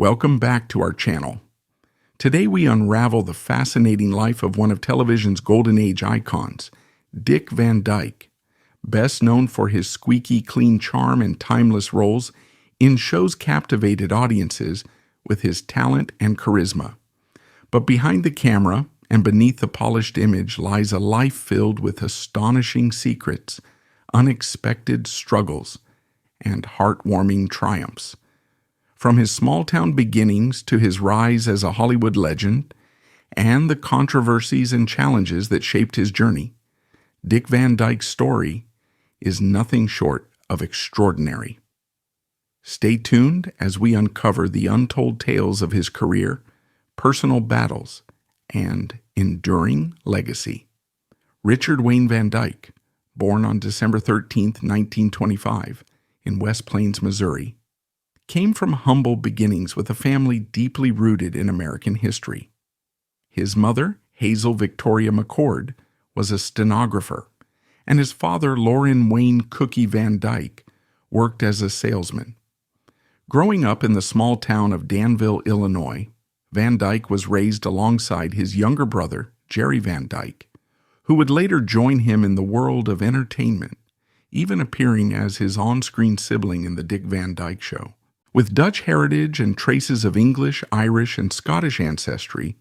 Welcome back to our channel. Today we unravel the fascinating life of one of television's golden age icons, Dick Van Dyke, best known for his squeaky-clean charm and timeless roles in shows captivated audiences with his talent and charisma. But behind the camera and beneath the polished image lies a life filled with astonishing secrets, unexpected struggles, and heartwarming triumphs. From his small-town beginnings to his rise as a Hollywood legend, and the controversies and challenges that shaped his journey, Dick Van Dyke's story is nothing short of extraordinary. Stay tuned as we uncover the untold tales of his career, personal battles, and enduring legacy. Richard Wayne Van Dyke, born on December 13, 1925, in West Plains, Missouri, came from humble beginnings with a family deeply rooted in American history. His mother, Hazel Victoria McCord, was a stenographer, and his father, Lorin Wayne Cookie Van Dyke, worked as a salesman. Growing up in the small town of Danville, Illinois, Van Dyke was raised alongside his younger brother, Jerry Van Dyke, who would later join him in the world of entertainment, even appearing as his on-screen sibling in The Dick Van Dyke Show. With Dutch heritage and traces of English, Irish, and Scottish ancestry,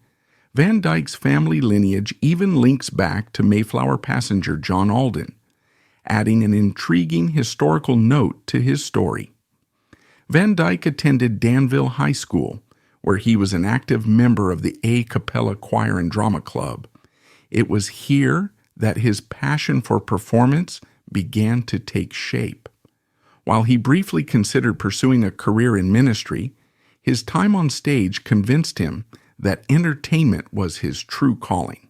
Van Dyke's family lineage even links back to Mayflower passenger John Alden, adding an intriguing historical note to his story. Van Dyke attended Danville High School, where he was an active member of the A Cappella Choir and Drama Club. It was here that his passion for performance began to take shape. While he briefly considered pursuing a career in ministry, his time on stage convinced him that entertainment was his true calling.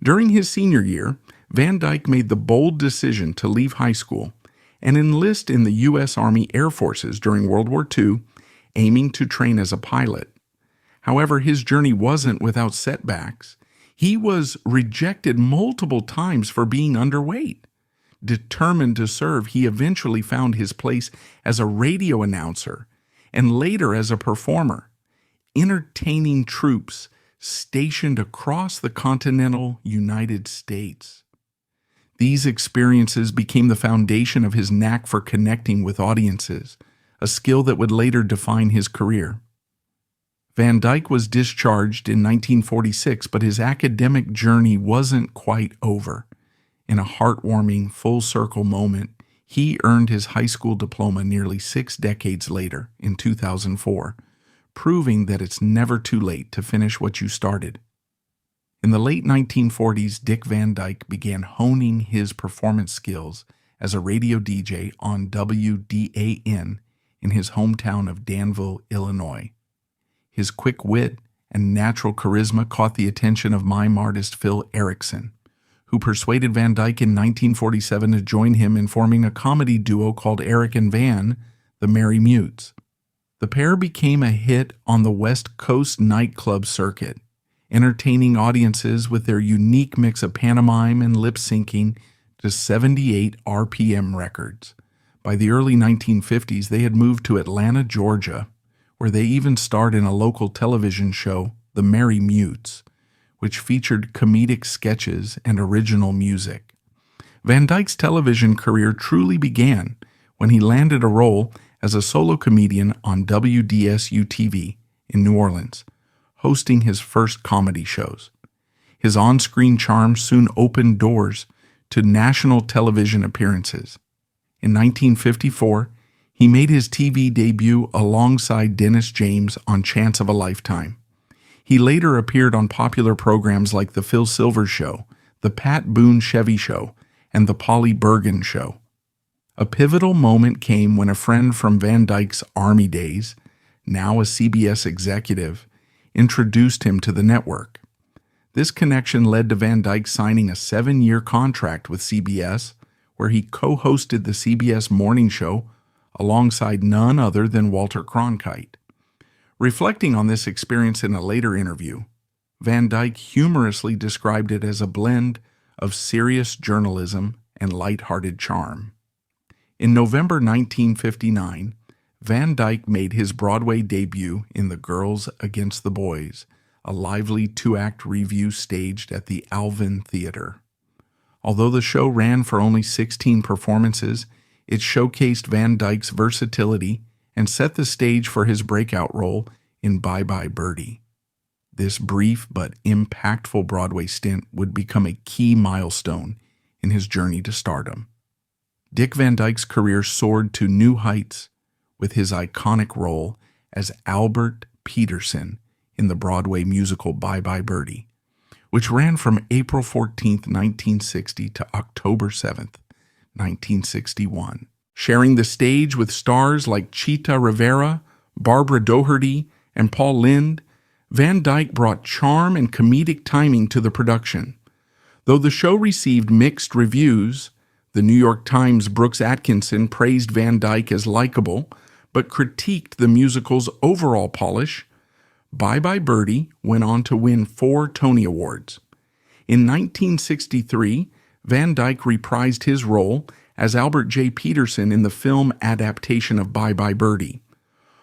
During his senior year, Van Dyke made the bold decision to leave high school and enlist in the U.S. Army Air Forces during World War II, aiming to train as a pilot. However, his journey wasn't without setbacks. He was rejected multiple times for being underweight. Determined to serve, he eventually found his place as a radio announcer and later as a performer, entertaining troops stationed across the continental United States. These experiences became the foundation of his knack for connecting with audiences, a skill that would later define his career. Van Dyke was discharged in 1946, but his academic journey wasn't quite over. In a heartwarming, full-circle moment, he earned his high school diploma nearly 6 decades later, in 2004, proving that it's never too late to finish what you started. In the late 1940s, Dick Van Dyke began honing his performance skills as a radio DJ on WDAN in his hometown of Danville, Illinois. His quick wit and natural charisma caught the attention of mime artist Phil Erickson, who persuaded Van Dyke in 1947 to join him in forming a comedy duo called Eric and Van, the Merry Mutes. The pair became a hit on the West Coast nightclub circuit, entertaining audiences with their unique mix of pantomime and lip-syncing to 78 RPM records. By the early 1950s, they had moved to Atlanta, Georgia, where they even starred in a local television show, The Merry Mutes, which featured comedic sketches and original music. Van Dyke's television career truly began when he landed a role as a solo comedian on WDSU-TV in New Orleans, hosting his first comedy shows. His on-screen charm soon opened doors to national television appearances. In 1954, he made his TV debut alongside Dennis James on Chance of a Lifetime. He later appeared on popular programs like The Phil Silvers Show, The Pat Boone Chevy Show, and The Polly Bergen Show. A pivotal moment came when a friend from Van Dyke's Army days, now a CBS executive, introduced him to the network. This connection led to Van Dyke signing a 7-year contract with CBS, where he co-hosted the CBS morning show alongside none other than Walter Cronkite. Reflecting on this experience in a later interview, Van Dyke humorously described it as a blend of serious journalism and light-hearted charm. In November 1959, Van Dyke made his Broadway debut in The Girls Against the Boys, a lively two-act revue staged at the Alvin Theater. Although the show ran for only 16 performances, it showcased Van Dyke's versatility and set the stage for his breakout role in Bye Bye Birdie. This brief but impactful Broadway stint would become a key milestone in his journey to stardom. Dick Van Dyke's career soared to new heights with his iconic role as Albert Peterson in the Broadway musical Bye Bye Birdie, which ran from April 14, 1960 to October 7, 1961. Sharing the stage with stars like Chita Rivera, Barbara Doherty, and Paul Lynde, Van Dyke brought charm and comedic timing to the production. Though the show received mixed reviews, the New York Times' Brooks Atkinson praised Van Dyke as likable, but critiqued the musical's overall polish. Bye Bye Birdie went on to win 4 Tony Awards. In 1963, Van Dyke reprised his role as Albert J. Peterson in the film adaptation of Bye Bye Birdie.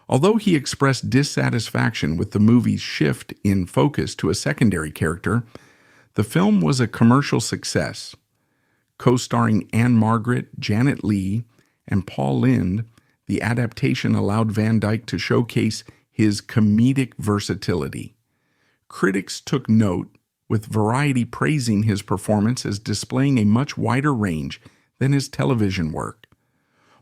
Although he expressed dissatisfaction with the movie's shift in focus to a secondary character, the film was a commercial success. Co-starring Anne Margaret, Janet Leigh, and Paul Lynde, the adaptation allowed Van Dyke to showcase his comedic versatility. Critics took note, with Variety praising his performance as displaying a much wider range than his television work.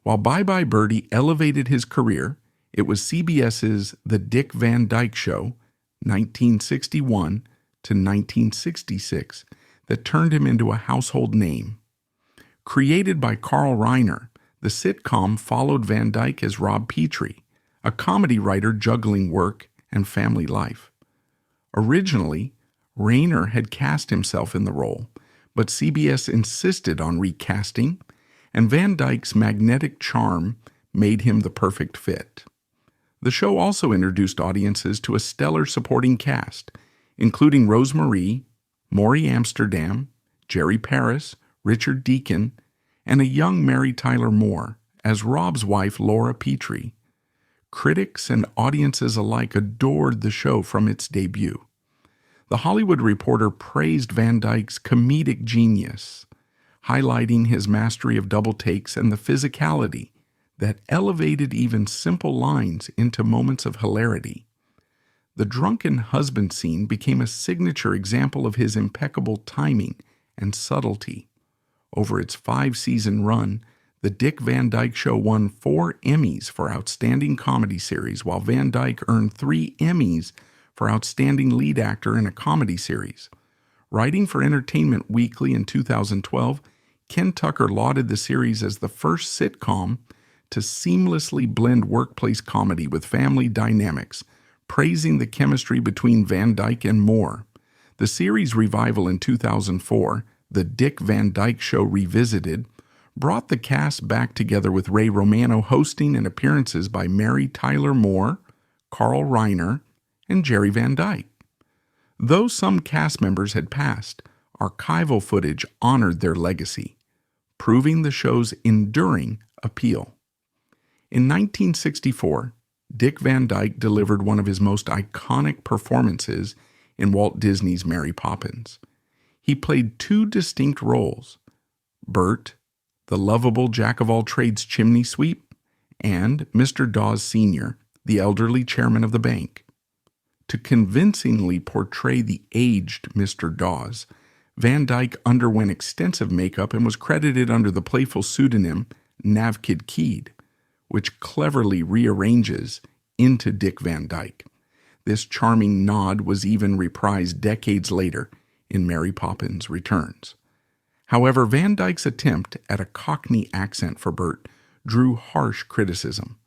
While Bye Bye Birdie elevated his career, it was CBS's The Dick Van Dyke Show, 1961 to 1966, that turned him into a household name. Created by Carl Reiner, the sitcom followed Van Dyke as Rob Petrie, a comedy writer juggling work and family life. Originally, Reiner had cast himself in the role, but CBS insisted on recasting, and Van Dyke's magnetic charm made him the perfect fit. The show also introduced audiences to a stellar supporting cast, including Rose Marie, Maury Amsterdam, Jerry Paris, Richard Deacon, and a young Mary Tyler Moore as Rob's wife Laura Petrie. Critics and audiences alike adored the show from its debut. The Hollywood Reporter praised Van Dyke's comedic genius, highlighting his mastery of double takes and the physicality that elevated even simple lines into moments of hilarity. The drunken husband scene became a signature example of his impeccable timing and subtlety. Over its 5-season run, The Dick Van Dyke Show won 4 Emmys for Outstanding Comedy Series, while Van Dyke earned 3 Emmys for Outstanding Lead Actor in a Comedy Series. Writing for Entertainment Weekly in 2012, Ken Tucker lauded the series as the first sitcom to seamlessly blend workplace comedy with family dynamics, praising the chemistry between Van Dyke and Moore. The series revival in 2004, The Dick Van Dyke Show Revisited, brought the cast back together with Ray Romano hosting and appearances by Mary Tyler Moore, Carl Reiner, and Jerry Van Dyke. Though some cast members had passed, archival footage honored their legacy, proving the show's enduring appeal. In 1964, Dick Van Dyke delivered one of his most iconic performances in Walt Disney's Mary Poppins. He played 2 distinct roles: Bert, the lovable jack-of-all-trades chimney sweep, and Mr. Dawes Sr., the elderly chairman of the bank. To convincingly portray the aged Mr. Dawes, Van Dyke underwent extensive makeup and was credited under the playful pseudonym Navkid Keed, which cleverly rearranges into Dick Van Dyke. This charming nod was even reprised decades later in Mary Poppins Returns. However, Van Dyke's attempt at a Cockney accent for Bert drew harsh criticism.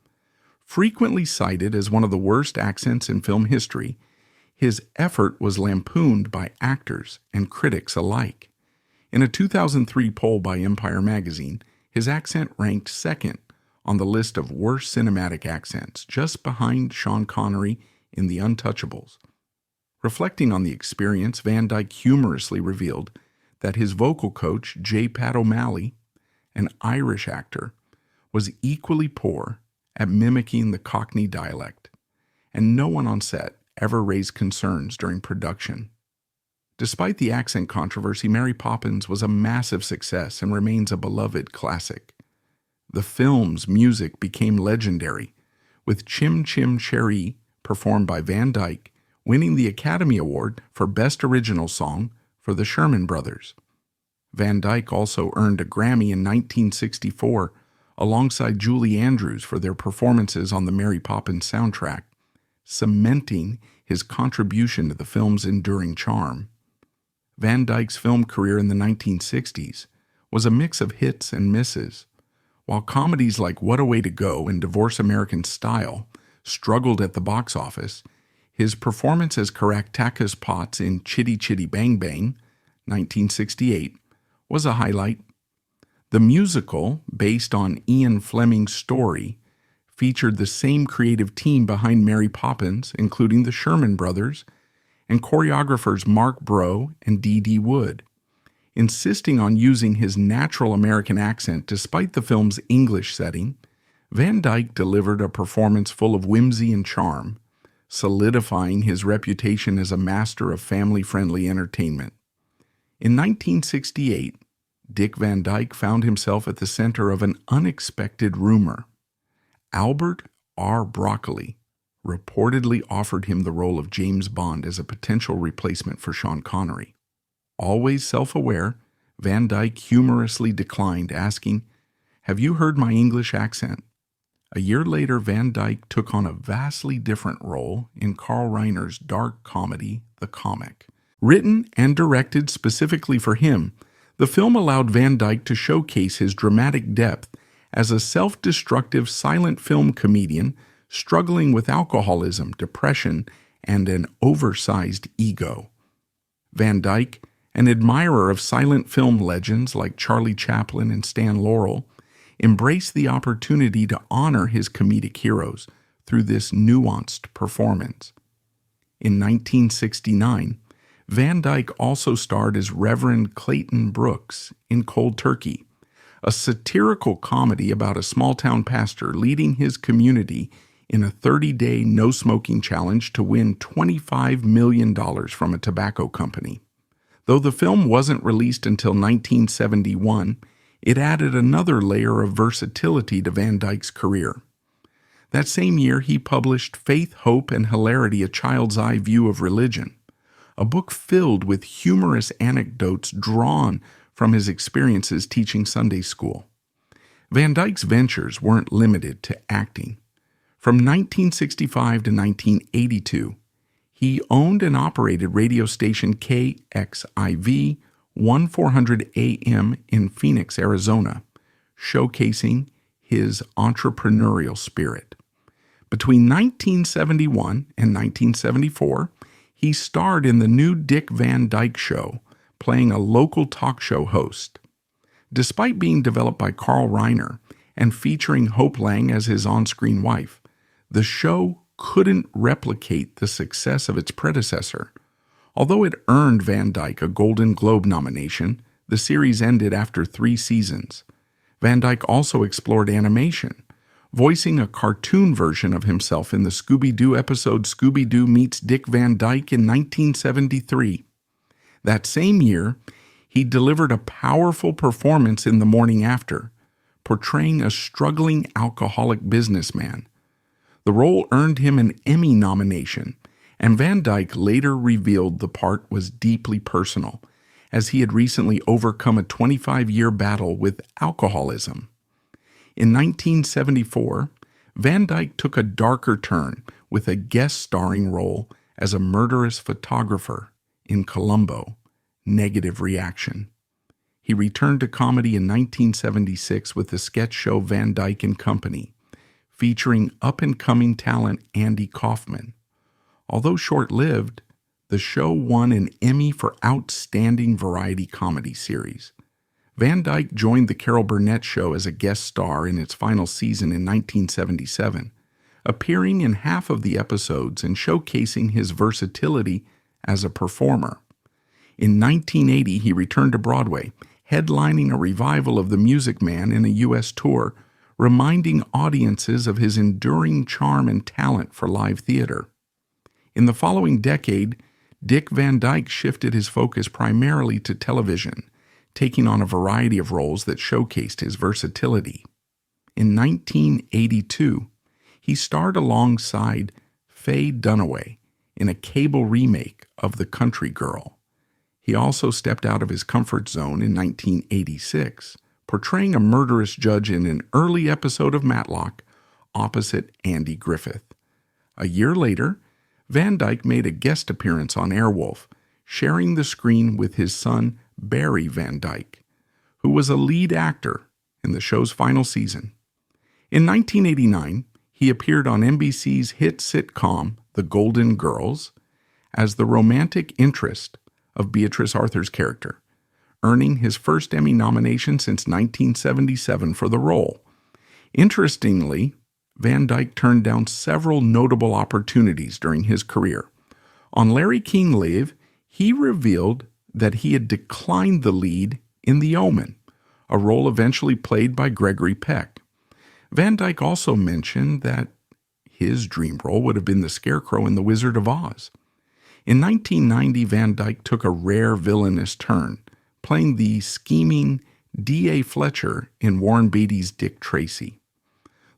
Frequently cited as one of the worst accents in film history, his effort was lampooned by actors and critics alike. In a 2003 poll by Empire magazine, his accent ranked second on the list of worst cinematic accents, just behind Sean Connery in The Untouchables. Reflecting on the experience, Van Dyke humorously revealed that his vocal coach, J. Pat O'Malley, an Irish actor, was equally poor at mimicking the Cockney dialect, and no one on set ever raised concerns during production. Despite the accent controversy, Mary Poppins was a massive success and remains a beloved classic. The film's music became legendary, with Chim Chim Cheree, performed by Van Dyke, winning the Academy Award for Best Original Song for the Sherman Brothers. Van Dyke also earned a Grammy in 1964 alongside Julie Andrews for their performances on the Mary Poppins soundtrack, cementing his contribution to the film's enduring charm. Van Dyke's film career in the 1960s was a mix of hits and misses. While comedies like What a Way to Go and Divorce American Style struggled at the box office, his performance as Caractacus Potts in Chitty Chitty Bang Bang, 1968, was a highlight. The musical, based on Ian Fleming's story, featured the same creative team behind Mary Poppins, including the Sherman Brothers, and choreographers Mark Bro and D.D. Wood. Insisting on using his natural American accent despite the film's English setting, Van Dyke delivered a performance full of whimsy and charm, solidifying his reputation as a master of family-friendly entertainment. In 1968, Dick Van Dyke found himself at the center of an unexpected rumor. Albert R. Broccoli reportedly offered him the role of James Bond as a potential replacement for Sean Connery. Always self-aware, Van Dyke humorously declined, asking, "Have you heard my English accent?" A year later, Van Dyke took on a vastly different role in Carl Reiner's dark comedy, The Comic. Written and directed specifically for him, the film allowed Van Dyke to showcase his dramatic depth as a self-destructive silent film comedian struggling with alcoholism, depression, and an oversized ego. Van Dyke, an admirer of silent film legends like Charlie Chaplin and Stan Laurel, embraced the opportunity to honor his comedic heroes through this nuanced performance. In 1969, Van Dyke also starred as Reverend Clayton Brooks in Cold Turkey, a satirical comedy about a small-town pastor leading his community in a 30-day no-smoking challenge to win $25 million from a tobacco company. Though the film wasn't released until 1971, it added another layer of versatility to Van Dyke's career. That same year, he published Faith, Hope, and Hilarity: A Child's Eye View of Religion, a book filled with humorous anecdotes drawn from his experiences teaching Sunday school. Van Dyke's ventures weren't limited to acting. From 1965 to 1982, he owned and operated radio station KXIV 1400 AM in Phoenix, Arizona, showcasing his entrepreneurial spirit. Between 1971 and 1974, he starred in the new Dick Van Dyke Show, playing a local talk show host. Despite being developed by Carl Reiner and featuring Hope Lang as his on-screen wife, the show couldn't replicate the success of its predecessor. Although it earned Van Dyke a Golden Globe nomination, the series ended after 3 seasons. Van Dyke also explored animation, voicing a cartoon version of himself in the Scooby-Doo episode Scooby-Doo Meets Dick Van Dyke in 1973. That same year, he delivered a powerful performance in The Morning After, portraying a struggling alcoholic businessman. The role earned him an Emmy nomination, and Van Dyke later revealed the part was deeply personal, as he had recently overcome a 25-year battle with alcoholism. In 1974, Van Dyke took a darker turn with a guest starring role as a murderous photographer in Columbo, Negative Reaction. He returned to comedy in 1976 with the sketch show Van Dyke and Company, featuring up-and-coming talent Andy Kaufman. Although short-lived, the show won an Emmy for Outstanding Variety Comedy Series. Van Dyke joined The Carol Burnett Show as a guest star in its final season in 1977, appearing in half of the episodes and showcasing his versatility as a performer. In 1980, he returned to Broadway, headlining a revival of The Music Man in a U.S. tour, reminding audiences of his enduring charm and talent for live theater. In the following decade, Dick Van Dyke shifted his focus primarily to television, taking on a variety of roles that showcased his versatility. In 1982, he starred alongside Faye Dunaway in a cable remake of The Country Girl. He also stepped out of his comfort zone in 1986, portraying a murderous judge in an early episode of Matlock opposite Andy Griffith. A year later, Van Dyke made a guest appearance on Airwolf, sharing the screen with his son Barry Van Dyke, who was a lead actor in the show's final season. In 1989, he appeared on NBC's hit sitcom The Golden Girls as the romantic interest of Beatrice Arthur's character, earning his first Emmy nomination since 1977 for the role. Interestingly, Van Dyke turned down several notable opportunities during his career. On Larry King Live, he revealed that he had declined the lead in The Omen, a role eventually played by Gregory Peck. Van Dyke also mentioned that his dream role would have been the Scarecrow in The Wizard of Oz. In 1990, Van Dyke took a rare villainous turn, playing the scheming D.A. Fletcher in Warren Beatty's Dick Tracy.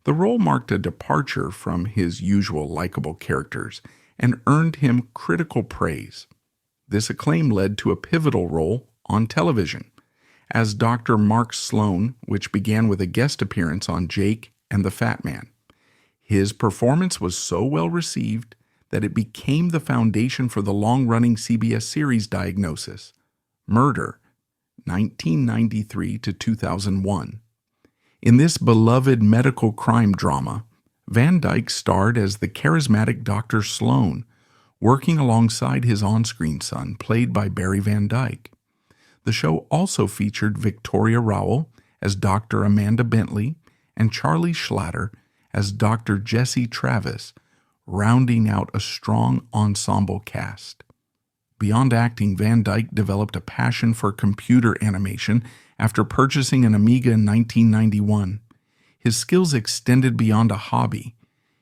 The role marked a departure from his usual likable characters and earned him critical praise. This acclaim led to a pivotal role on television as Dr. Mark Sloan, which began with a guest appearance on Jake and the Fat Man. His performance was so well received that it became the foundation for the long-running CBS series Diagnosis, Murder, 1993 to 2001. In this beloved medical crime drama, Van Dyke starred as the charismatic Dr. Sloan, working alongside his on-screen son, played by Barry Van Dyke. The show also featured Victoria Rowell as Dr. Amanda Bentley and Charlie Schlatter as Dr. Jesse Travis, rounding out a strong ensemble cast. Beyond acting, Van Dyke developed a passion for computer animation after purchasing an Amiga in 1991. His skills extended beyond a hobby.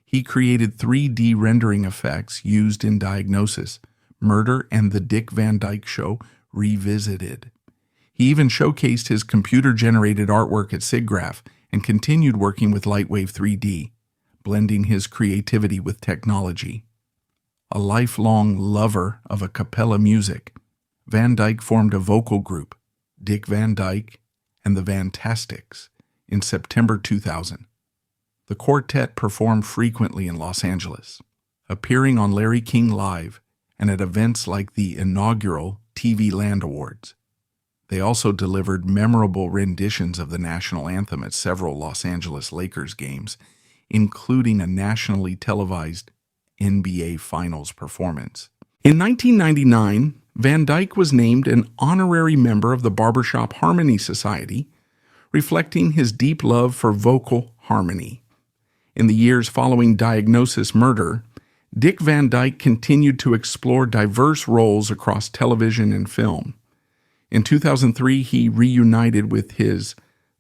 He created 3D rendering effects used in Diagnosis, Murder, and The Dick Van Dyke Show Revisited. He even showcased his computer-generated artwork at SIGGRAPH and continued working with Lightwave 3D, blending his creativity with technology. A lifelong lover of a cappella music, Van Dyke formed a vocal group, Dick Van Dyke and the Vantastics, in September 2000. The quartet performed frequently in Los Angeles, appearing on Larry King Live and at events like the inaugural TV Land Awards. They also delivered memorable renditions of the national anthem at several Los Angeles Lakers games, including a nationally televised NBA Finals performance. In 1999, Van Dyke was named an honorary member of the Barbershop Harmony Society, reflecting his deep love for vocal harmony. In the years following Diagnosis Murder, Dick Van Dyke continued to explore diverse roles across television and film. In 2003, he reunited with his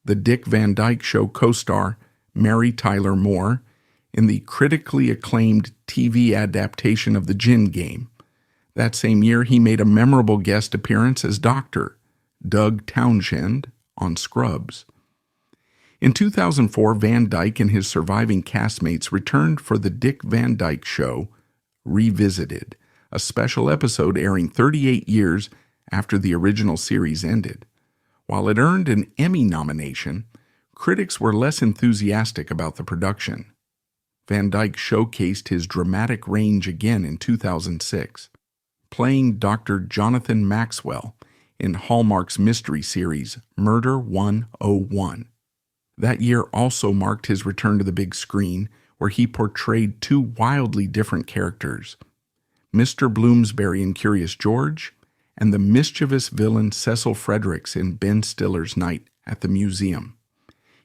The Dick Van Dyke Show co-star Mary Tyler Moore in the critically acclaimed TV adaptation of The Gin Game. That same year, he made a memorable guest appearance as Dr. Doug Townshend on Scrubs. In 2004, Van Dyke and his surviving castmates returned for The Dick Van Dyke Show Revisited, a special episode airing 38 years after the original series ended. While it earned an Emmy nomination, critics were less enthusiastic about the production. Van Dyke showcased his dramatic range again in 2006, playing Dr. Jonathan Maxwell in Hallmark's mystery series Murder 101. That year also marked his return to the big screen, where he portrayed two wildly different characters, Mr. Bloomsbury in Curious George and the mischievous villain Cecil Fredericks in Ben Stiller's Night at the Museum.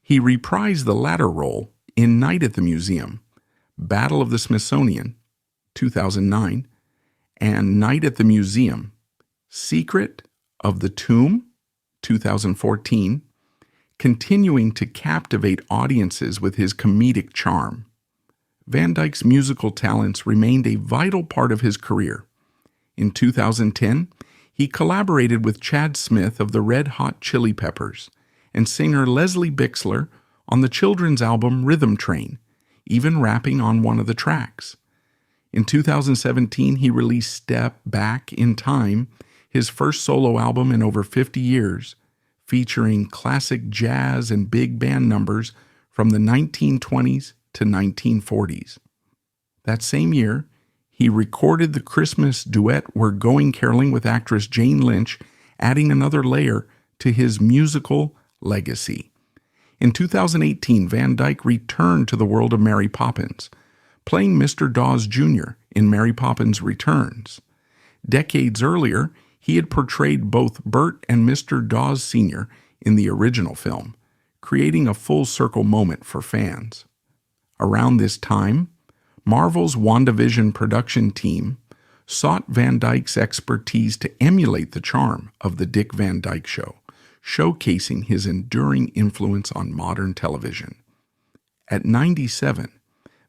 He reprised the latter role in Night at the Museum, Battle of the Smithsonian, 2009, and Night at the Museum, Secret of the Tomb, 2014, continuing to captivate audiences with his comedic charm. Van Dyke's musical talents remained a vital part of his career. In 2010, he collaborated with Chad Smith of the Red Hot Chili Peppers and singer Leslie Bixler on the children's album Rhythm Train, even rapping on one of the tracks. In 2017, he released Step Back in Time, his first solo album in over 50 years, featuring classic jazz and big band numbers from the 1920s to 1940s. That same year, he recorded the Christmas duet We're Going Caroling with actress Jane Lynch, adding another layer to his musical legacy. In 2018, Van Dyke returned to the world of Mary Poppins, playing Mr. Dawes Jr. in Mary Poppins Returns. Decades earlier, he had portrayed both Bert and Mr. Dawes Sr. in the original film, creating a full-circle moment for fans. Around this time, Marvel's WandaVision production team sought Van Dyke's expertise to emulate the charm of The Dick Van Dyke Show, showcasing his enduring influence on modern television. At 97,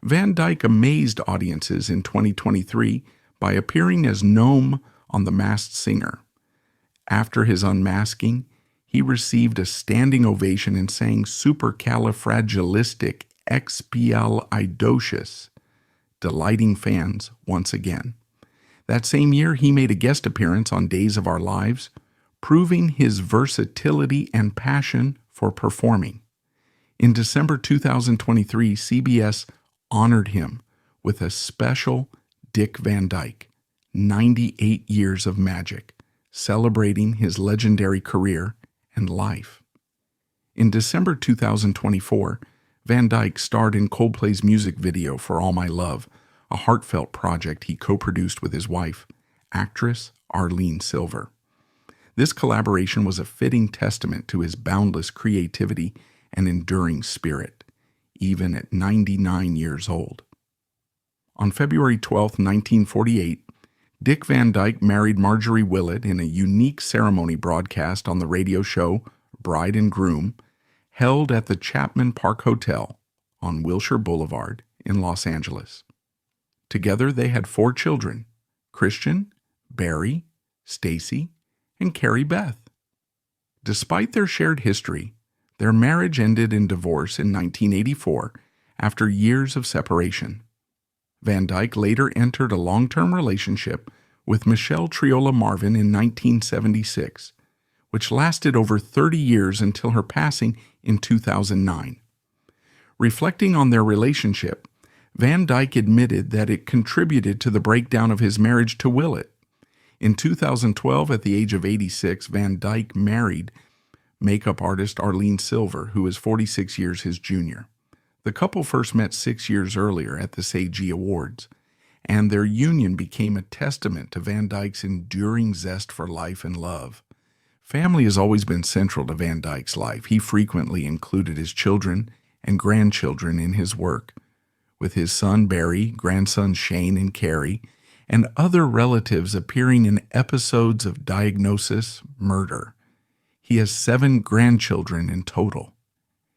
Van Dyke amazed audiences in 2023 by appearing as Gnome on The Masked Singer. After his unmasking, he received a standing ovation and sang Supercalifragilisticexpialidocious, delighting fans once again. That same year, he made a guest appearance on Days of Our Lives, proving his versatility and passion for performing. In December 2023, CBS honored him with a special Dick Van Dyke, 98 Years of Magic, celebrating his legendary career and life. In December 2024, Van Dyke starred in Coldplay's music video for All My Love, a heartfelt project he co-produced with his wife, actress Arlene Silver. This collaboration was a fitting testament to his boundless creativity and enduring spirit, even at 99 years old. On February 12, 1948, Dick Van Dyke married Marjorie Willett in a unique ceremony broadcast on the radio show Bride and Groom, held at the Chapman Park Hotel on Wilshire Boulevard in Los Angeles. Together they had 4 children: Christian, Barry, Stacy, and Carrie Beth. Despite their shared history, their marriage ended in divorce in 1984 after years of separation. Van Dyke later entered a long-term relationship with Michelle Triola Marvin in 1976, which lasted over 30 years until her passing in 2009. Reflecting on their relationship, Van Dyke admitted that it contributed to the breakdown of his marriage to Willett. In 2012, at the age of 86, Van Dyke married makeup artist Arlene Silver, who is 46 years his junior. The couple first met 6 years earlier at the SAG Awards, and their union became a testament to Van Dyke's enduring zest for life and love. Family has always been central to Van Dyke's life. He frequently included his children and grandchildren in his work, with his son Barry, grandsons Shane and Carrie, and other relatives appearing in episodes of Diagnosis Murder. He has 7 grandchildren in total.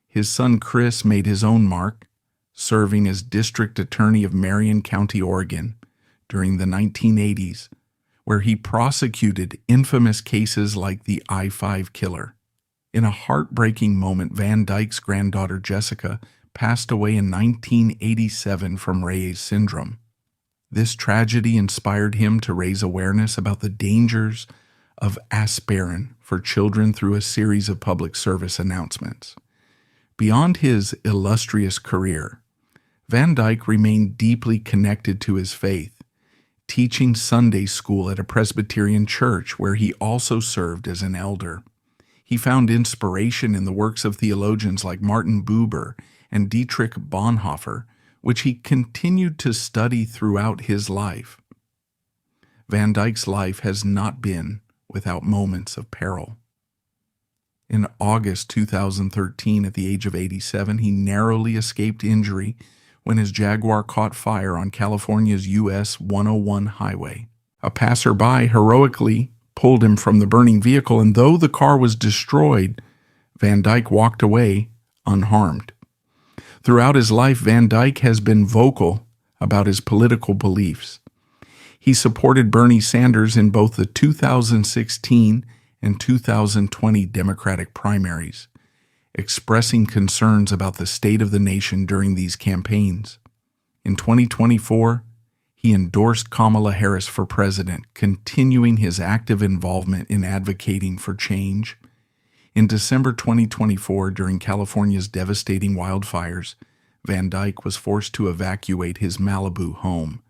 His son Chris made his own mark, serving as district attorney of Marion County, Oregon, during the 1980s, where he prosecuted infamous cases like the I-5 killer. In a heartbreaking moment, Van Dyke's granddaughter Jessica passed away in 1987 from Reye's syndrome. This tragedy inspired him to raise awareness about the dangers of aspirin for children through a series of public service announcements. Beyond his illustrious career, Van Dyke remained deeply connected to his faith, teaching Sunday school at a Presbyterian church where he also served as an elder. He found inspiration in the works of theologians like Martin Buber and Dietrich Bonhoeffer, which he continued to study throughout his life. Van Dyke's life has not been without moments of peril. In August 2013, at the age of 87, he narrowly escaped injury when his Jaguar caught fire on California's US 101 highway. A passerby heroically pulled him from the burning vehicle, and though the car was destroyed, Van Dyke walked away unharmed. Throughout his life, Van Dyke has been vocal about his political beliefs. He supported Bernie Sanders in both the 2016 and 2020 Democratic primaries, expressing concerns about the state of the nation during these campaigns. In 2024, he endorsed Kamala Harris for president, continuing his active involvement in advocating for change. In December 2024, during California's devastating wildfires, Van Dyke was forced to evacuate his Malibu home.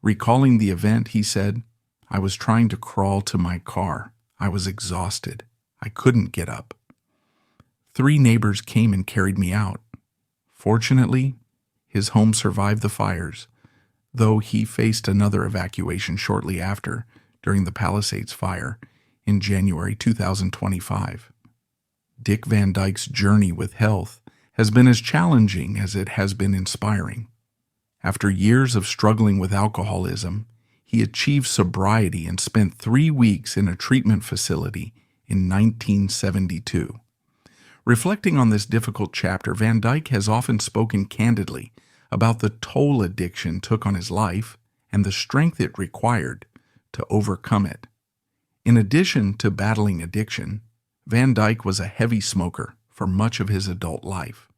Recalling the event, he said, "I was trying to crawl to my car. I was exhausted. I couldn't get up. 3 neighbors came and carried me out. Fortunately, his home survived the fires, though he faced another evacuation shortly after, during the Palisades fire in January 2025. Dick Van Dyke's journey with health has been as challenging as it has been inspiring. After years of struggling with alcoholism, he achieved sobriety and spent 3 weeks in a treatment facility in 1972. Reflecting on this difficult chapter, Van Dyke has often spoken candidly about the toll addiction took on his life and the strength it required to overcome it. In addition to battling addiction, Van Dyke was a heavy smoker for much of his adult life.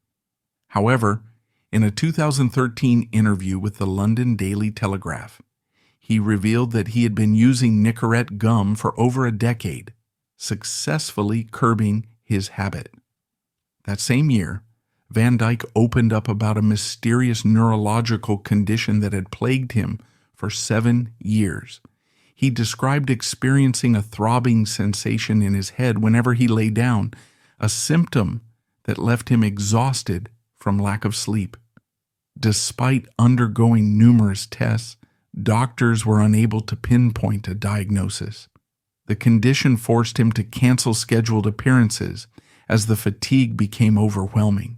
However, in a 2013 interview with the London Daily Telegraph, he revealed that he had been using Nicorette gum for over a decade, successfully curbing his habit. That same year, Van Dyke opened up about a mysterious neurological condition that had plagued him for 7 years. He described experiencing a throbbing sensation in his head whenever he lay down, a symptom that left him exhausted from lack of sleep. Despite undergoing numerous tests, doctors were unable to pinpoint a diagnosis. The condition forced him to cancel scheduled appearances as the fatigue became overwhelming.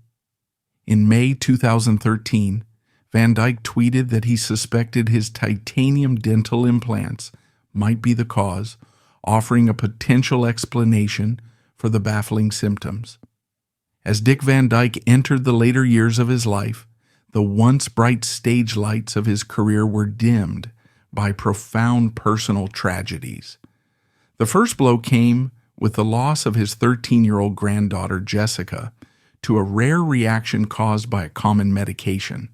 In May 2013, Van Dyke tweeted that he suspected his titanium dental implants might be the cause, offering a potential explanation for the baffling symptoms. As Dick Van Dyke entered the later years of his life, the once bright stage lights of his career were dimmed by profound personal tragedies. The first blow came with the loss of his 13-year-old granddaughter, Jessica, to a rare reaction caused by a common medication.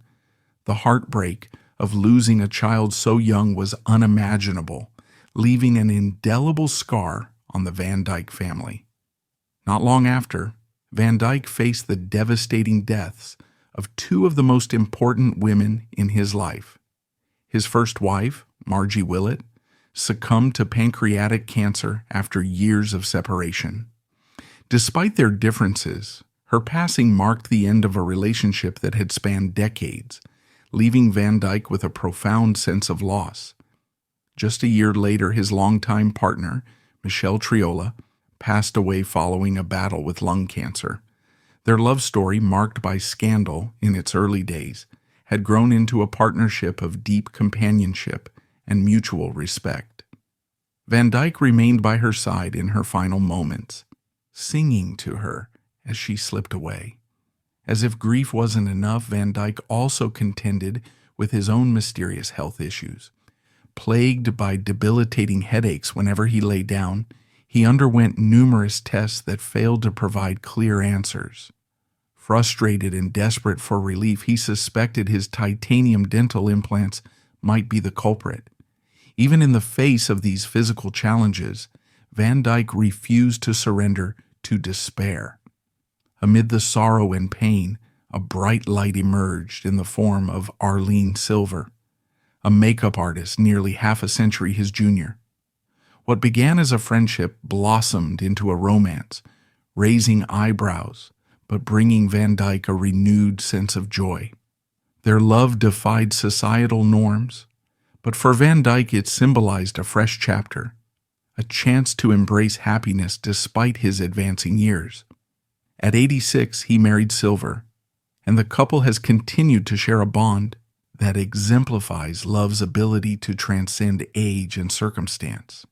The heartbreak of losing a child so young was unimaginable, leaving an indelible scar on the Van Dyke family. Not long after, Van Dyke faced the devastating deaths of 2 of the most important women in his life. His first wife, Margie Willett, succumbed to pancreatic cancer after years of separation. Despite their differences, her passing marked the end of a relationship that had spanned decades, leaving Van Dyke with a profound sense of loss. Just a year later, his longtime partner, Michelle Triola, passed away following a battle with lung cancer. Their love story, marked by scandal in its early days, had grown into a partnership of deep companionship and mutual respect. Van Dyke remained by her side in her final moments, singing to her as she slipped away. As if grief wasn't enough, Van Dyke also contended with his own mysterious health issues. Plagued by debilitating headaches whenever he lay down, he underwent numerous tests that failed to provide clear answers. Frustrated and desperate for relief, he suspected his titanium dental implants might be the culprit. Even in the face of these physical challenges, Van Dyke refused to surrender to despair. Amid the sorrow and pain, a bright light emerged in the form of Arlene Silver, a makeup artist nearly half a century his junior. What began as a friendship blossomed into a romance, raising eyebrows, but bringing Van Dyke a renewed sense of joy. Their love defied societal norms, but for Van Dyke it symbolized a fresh chapter, a chance to embrace happiness despite his advancing years. At 86, he married Silver, and the couple has continued to share a bond that exemplifies love's ability to transcend age and circumstance.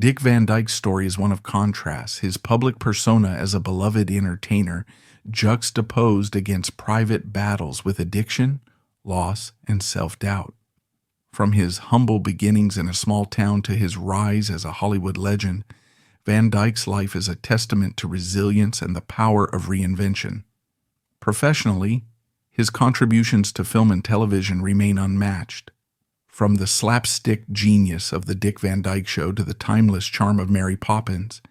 Dick Van Dyke's story is one of contrasts, his public persona as a beloved entertainer juxtaposed against private battles with addiction, loss, and self-doubt. From his humble beginnings in a small town to his rise as a Hollywood legend, Van Dyke's life is a testament to resilience and the power of reinvention. Professionally, his contributions to film and television remain unmatched. From the slapstick genius of The Dick Van Dyke Show to the timeless charm of Mary Poppins,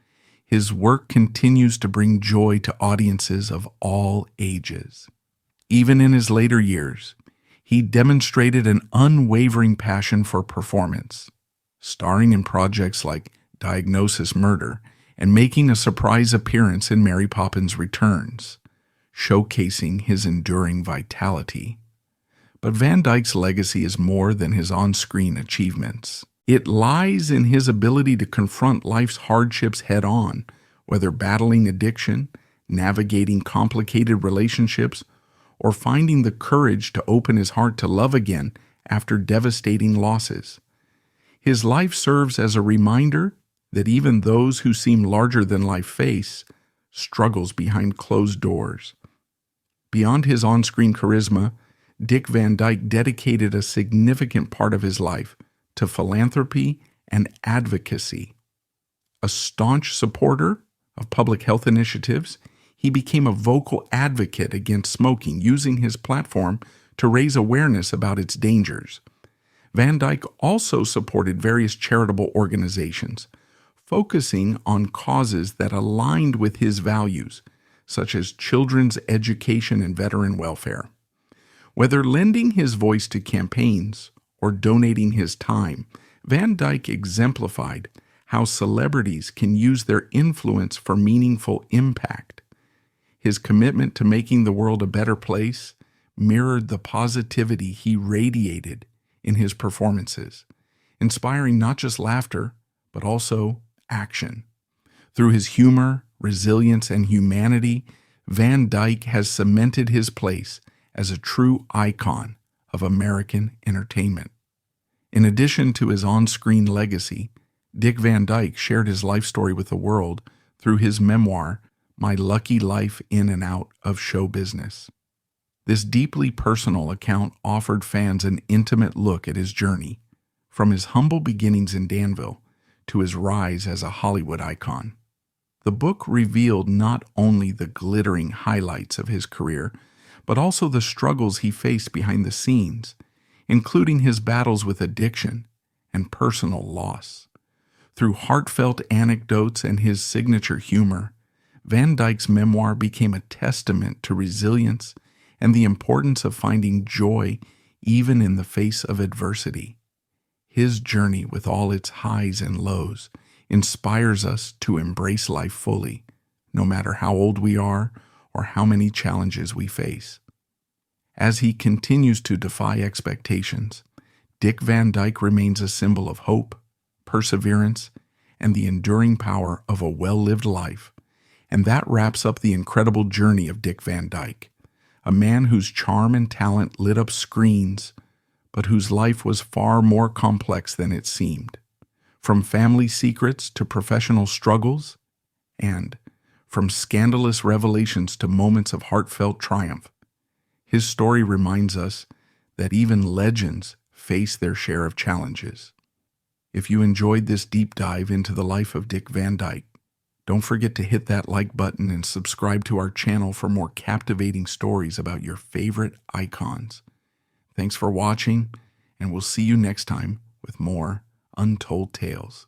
his work continues to bring joy to audiences of all ages. Even in his later years, he demonstrated an unwavering passion for performance, starring in projects like Diagnosis Murder and making a surprise appearance in Mary Poppins Returns, showcasing his enduring vitality. But Van Dyke's legacy is more than his on-screen achievements. It lies in his ability to confront life's hardships head-on, whether battling addiction, navigating complicated relationships, or finding the courage to open his heart to love again after devastating losses. His life serves as a reminder that even those who seem larger than life face struggles behind closed doors. Beyond his on-screen charisma, Dick Van Dyke dedicated a significant part of his life to philanthropy and advocacy. A staunch supporter of public health initiatives, he became a vocal advocate against smoking, using his platform to raise awareness about its dangers. Van Dyke also supported various charitable organizations, focusing on causes that aligned with his values, such as children's education and veteran welfare. Whether lending his voice to campaigns or donating his time, Van Dyke exemplified how celebrities can use their influence for meaningful impact. His commitment to making the world a better place mirrored the positivity he radiated in his performances, inspiring not just laughter, but also action. Through his humor, resilience, and humanity, Van Dyke has cemented his place as a true icon of American entertainment. In addition to his on-screen legacy, Dick Van Dyke shared his life story with the world through his memoir, My Lucky Life in and Out of Show Business. This deeply personal account offered fans an intimate look at his journey, from his humble beginnings in Danville to his rise as a Hollywood icon. The book revealed not only the glittering highlights of his career, but also the struggles he faced behind the scenes, including his battles with addiction and personal loss. Through heartfelt anecdotes and his signature humor, Van Dyke's memoir became a testament to resilience and the importance of finding joy even in the face of adversity. His journey, with all its highs and lows, inspires us to embrace life fully, no matter how old we are or how many challenges we face. As he continues to defy expectations, Dick Van Dyke remains a symbol of hope, perseverance, and the enduring power of a well-lived life. And that wraps up the incredible journey of Dick Van Dyke, a man whose charm and talent lit up screens, but whose life was far more complex than it seemed. From family secrets to professional struggles, and from scandalous revelations to moments of heartfelt triumph, his story reminds us that even legends face their share of challenges. If you enjoyed this deep dive into the life of Dick Van Dyke, don't forget to hit that like button and subscribe to our channel for more captivating stories about your favorite icons. Thanks for watching, and we'll see you next time with more Untold Tales.